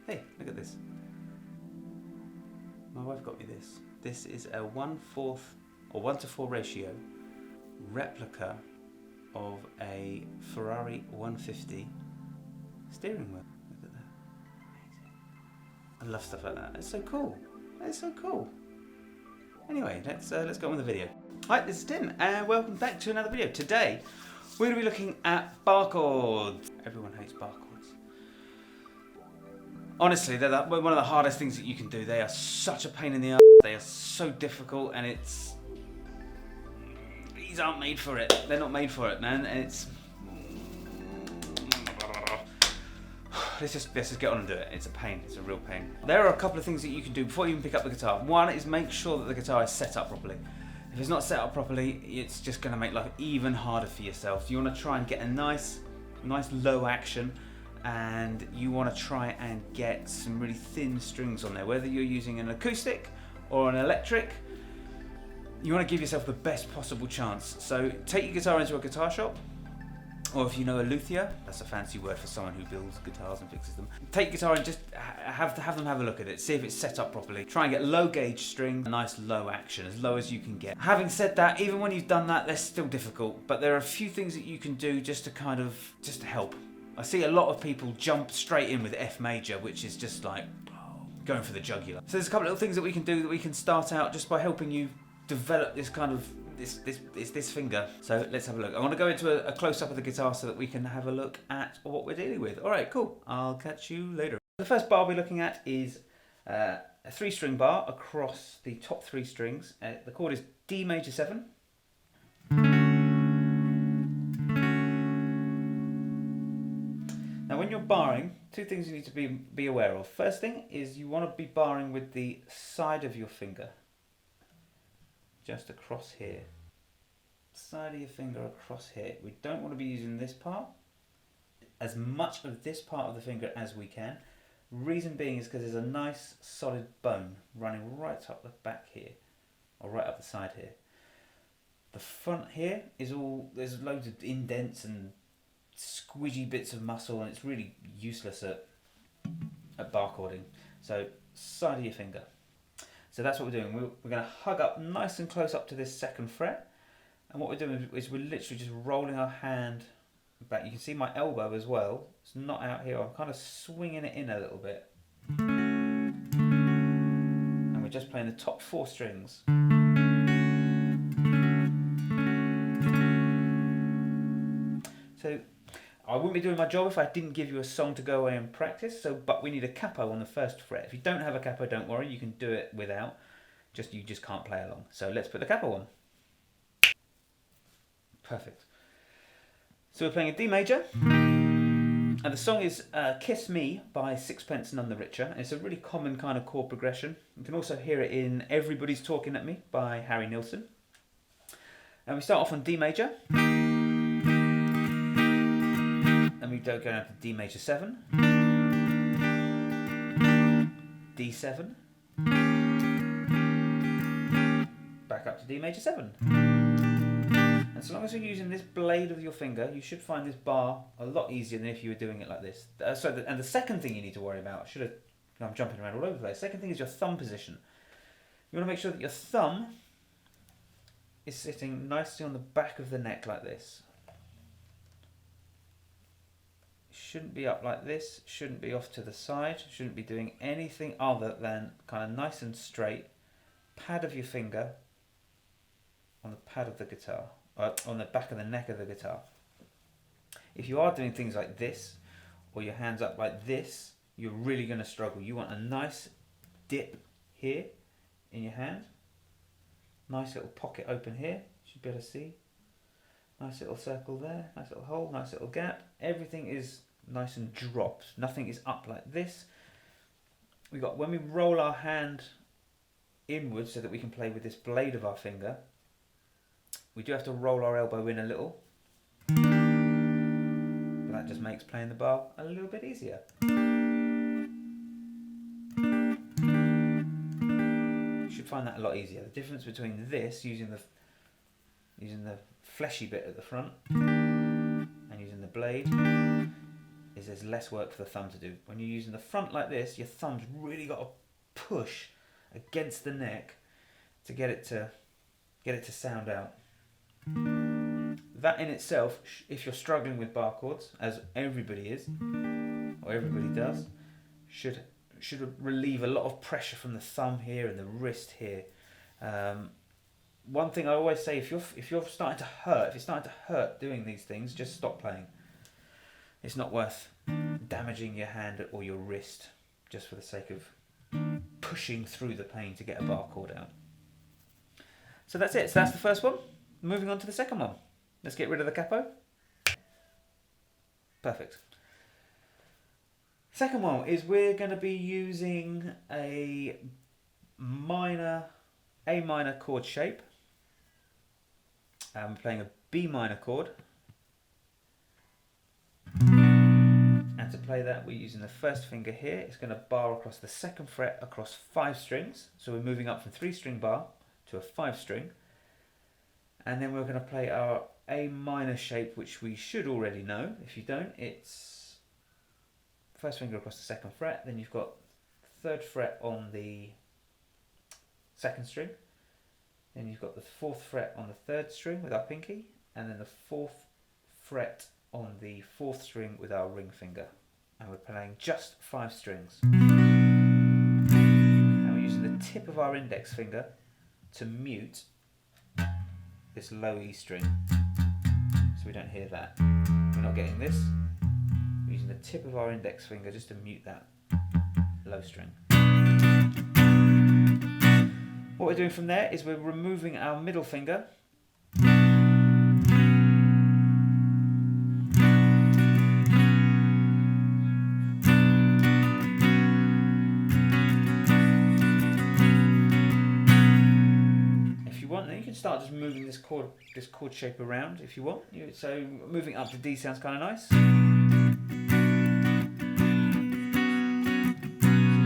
Hey, look at this. My wife got me this. This is a 1/4 or 1:4 ratio replica of a Ferrari 150 steering wheel. Look at that. Amazing. I love stuff like that. It's so cool. It's so cool. Anyway, let's go on with the video. Hi, this is Tim, and welcome back to another video. Today, we're going to be looking at bar chords. Everyone hates bar chords. Honestly, they're one of the hardest things that you can do. They are such a pain in the ass. They are so difficult, and these aren't made for it. They're not made for it, man. And let's just get on and do it. It's a pain. It's a real pain. There are a couple of things that you can do before you even pick up the guitar. One is make sure that the guitar is set up properly. If it's not set up properly, it's just going to make life even harder for yourself. You want to try and get a nice low action, and you want to try and get some really thin strings on there. Whether you're using an acoustic or an electric, you want to give yourself the best possible chance. So take your guitar into a guitar shop, or if you know a luthier, that's a fancy word for someone who builds guitars and fixes them. Take your guitar and just have them have a look at it, see if it's set up properly. Try and get low gauge string, a nice low action, as low as you can get. Having said that, even when you've done that, they're still difficult, but there are a few things that you can do just to help. I see a lot of people jump straight in with F major, which is just like going for the jugular. So there's a couple of little things that we can do that we can start out just by helping you develop this kind of this finger. So let's have a look. I want to go into a close-up of the guitar so that we can have a look at what we're dealing with. All right, cool. I'll catch you later. The first bar we're looking at is a 3-string bar across the top 3 strings. The chord is D major 7. Now when you're barring, 2 things you need to be aware of. First thing is you want to be barring with the side of your finger. Just across here. Side of your finger across here. We don't want to be using this part. As much of this part of the finger as we can. Reason being is because there's a nice solid bone running right up the back here. Or right up the side here. The front here is there's loads of indents and squidgy bits of muscle, and it's really useless at bar chording. So side of your finger. So that's what we're doing. We're going to hug up nice and close up to this 2nd fret, and what we're doing is we're literally just rolling our hand back. You can see my elbow as well. It's not out here. I'm kind of swinging it in a little bit, and we're just playing the top 4 strings. So I wouldn't be doing my job if I didn't give you a song to go away and practice. But we need a capo on the 1st fret. If you don't have a capo, don't worry. You can do it without. You just can't play along. So let's put the capo on. Perfect. So we're playing a D major, and the song is "Kiss Me" by Sixpence None the Richer. And it's a really common kind of chord progression. You can also hear it in "Everybody's Talking at Me" by Harry Nilsson. And we start off on D major. We go down to D major 7, D7, back up to D major 7. And so long as you're using this blade of your finger, you should find this bar a lot easier than if you were doing it like this. And the second thing you need to worry about, I'm jumping around all over the place. Second thing is your thumb position. You want to make sure that your thumb is sitting nicely on the back of the neck like this. Shouldn't be up like this, shouldn't be off to the side, shouldn't be doing anything other than kind of nice and straight. Pad of your finger on the pad of the guitar, on the back of the neck of the guitar. If you are doing things like this, or your hands up like this, you're really going to struggle. You want a nice dip here in your hand. Nice little pocket open here, you should be able to see. Nice little circle there, nice little hole, nice little gap. Everything is nice and dropped. Nothing is up like this. When we roll our hand inwards so that we can play with this blade of our finger, we do have to roll our elbow in a little. But that just makes playing the bar a little bit easier. You should find that a lot easier. The difference between this, using the fleshy bit at the front, and using the blade, is there's less work for the thumb to do. When you're using the front like this, your thumb's really got to push against the neck to get it to sound out. That in itself, if you're struggling with bar chords, as everybody is, or everybody does, should relieve a lot of pressure from the thumb here and the wrist here. One thing I always say, if you're starting to hurt, if it's starting to hurt doing these things, just stop playing. It's not worth damaging your hand or your wrist just for the sake of pushing through the pain to get a bar chord out. So that's it. So that's the first one. Moving on to the second one. Let's get rid of the capo. Perfect. Second one is we're going to be using a minor chord shape. I'm playing a B minor chord. And to play that, we're using the first finger here. It's going to bar across the second fret across 5 strings. So we're moving up from 3-string bar to a 5-string. And then we're going to play our A minor shape, which we should already know. If you don't, it's first finger across the second fret, then you've got 3rd fret on the 2nd string, then you've got the 4th fret on the 3rd string with our pinky, and then the 4th fret on the 4th string with our ring finger. And we're playing just 5 strings. And we're using the tip of our index finger to mute this low E string, so we don't hear that. We're not getting this. We're using the tip of our index finger just to mute that low string. What we're doing from there is we're removing our middle finger start just moving this chord shape around if you want. So moving up to D sounds kind of nice. So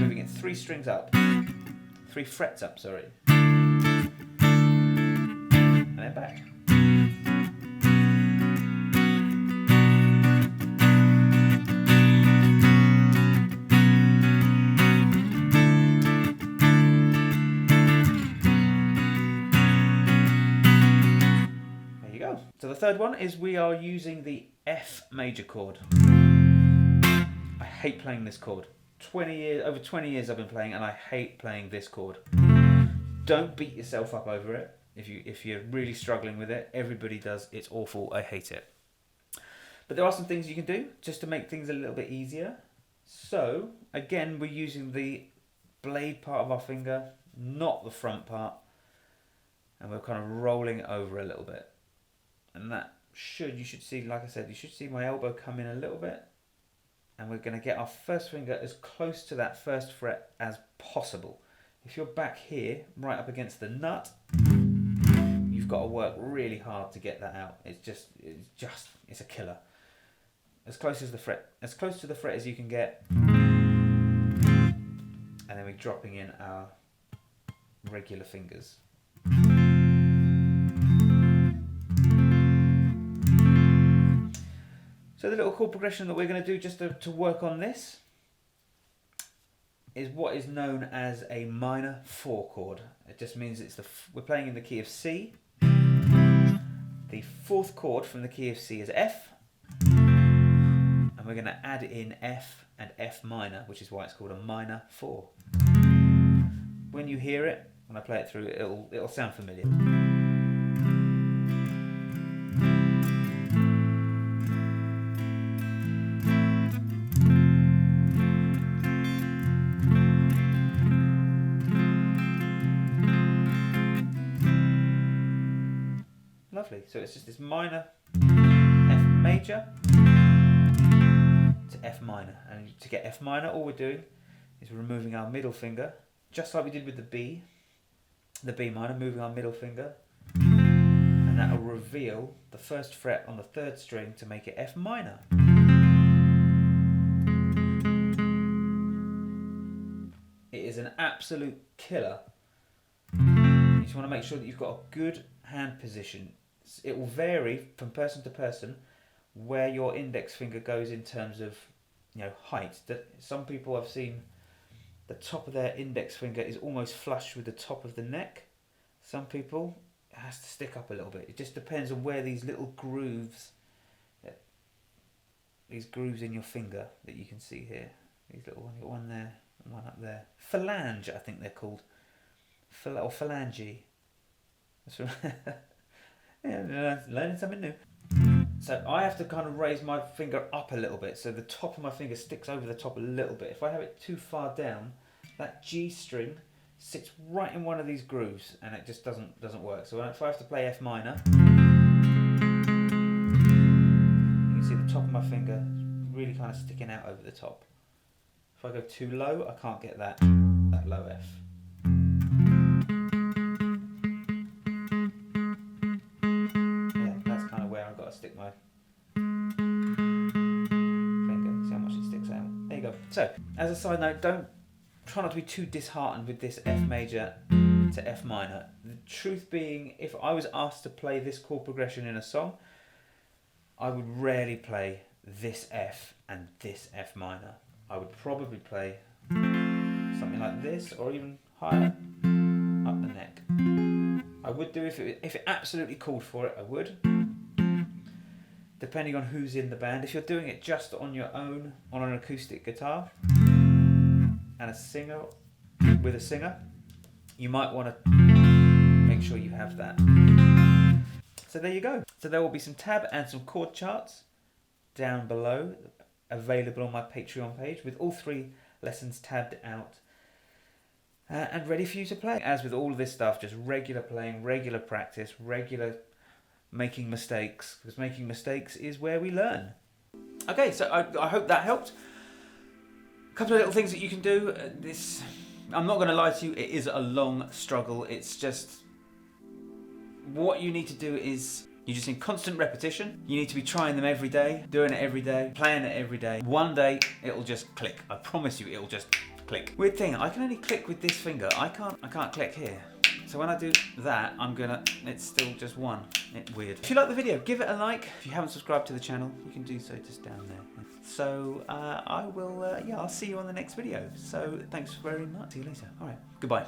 moving it 3 strings up, 3 frets up, sorry, and then back. So the third one is we are using the F major chord. I hate playing this chord. Over 20 years I've been playing, and I hate playing this chord. Don't beat yourself up over it. If you're really struggling with it, everybody does. It's awful. I hate it. But there are some things you can do just to make things a little bit easier. So again, we're using the blade part of our finger, not the front part, and we're kind of rolling it over a little bit. And that you should see, like I said, you should see my elbow come in a little bit. And we're going to get our first finger as close to that 1st fret as possible. If you're back here, right up against the nut, you've got to work really hard to get that out. It's a killer. As close to the fret as you can get. And then we're dropping in our regular fingers. So the little chord progression that we're going to do just to work on this is what is known as a minor 4 chord. It just means we're playing in the key of C. The 4th chord from the key of C is F, and we're going to add in F and F minor, which is why it's called a minor 4. When you hear it, when I play it through, it'll sound familiar. Lovely. So it's just this minor F major to F minor. And to get F minor, all we're doing is we're removing our middle finger, just like we did with the B minor, moving our middle finger, and that will reveal the 1st fret on the 3rd string to make it F minor. It is an absolute killer. You just want to make sure that you've got a good hand position. It will vary from person to person where your index finger goes in terms of height. That some people I've seen, the top of their index finger is almost flush with the top of the neck. Some people, it has to stick up a little bit. It just depends on where these little grooves, these grooves in your finger that you can see here. These little ones, one there and one up there. Phalange, I think they're called. Or phalange. That's right. Yeah, learning something new. So I have to kind of raise my finger up a little bit so the top of my finger sticks over the top a little bit. If I have it too far down, that G string sits right in one of these grooves and it just doesn't work. So if I have to play F minor, you can see the top of my finger really kind of sticking out over the top. If I go too low, I can't get that low F. Stick my finger, see how much it sticks out. There you go. So, as a side note, try not to be too disheartened with this F major to F minor. The truth being, if I was asked to play this chord progression in a song, I would rarely play this F and this F minor. I would probably play something like this, or even higher up the neck. I would do if it absolutely called for it, I would. Depending on who's in the band. If you're doing it just on your own, on an acoustic guitar, and a singer, with a singer, you might want to make sure you have that. So there you go. So there will be some tab and some chord charts down below, available on my Patreon page, with all 3 lessons tabbed out and ready for you to play. As with all of this stuff, just regular playing, regular practice, regular making mistakes, because making mistakes is where we learn. Okay, so I hope that helped. A couple of little things that you can do. I'm not going to lie to you, it is a long struggle. It's just, what you need to do is, you just need constant repetition. You need to be trying them every day, doing it every day, playing it every day. One day, it'll just click. I promise you, it'll just click. Weird thing, I can only click with this finger. I can't click here. So when I do that, it's still just one. It's weird. If you like the video, give it a like. If you haven't subscribed to the channel, you can do so just down there. So I'll see you on the next video. So thanks very much. See you later. All right, goodbye.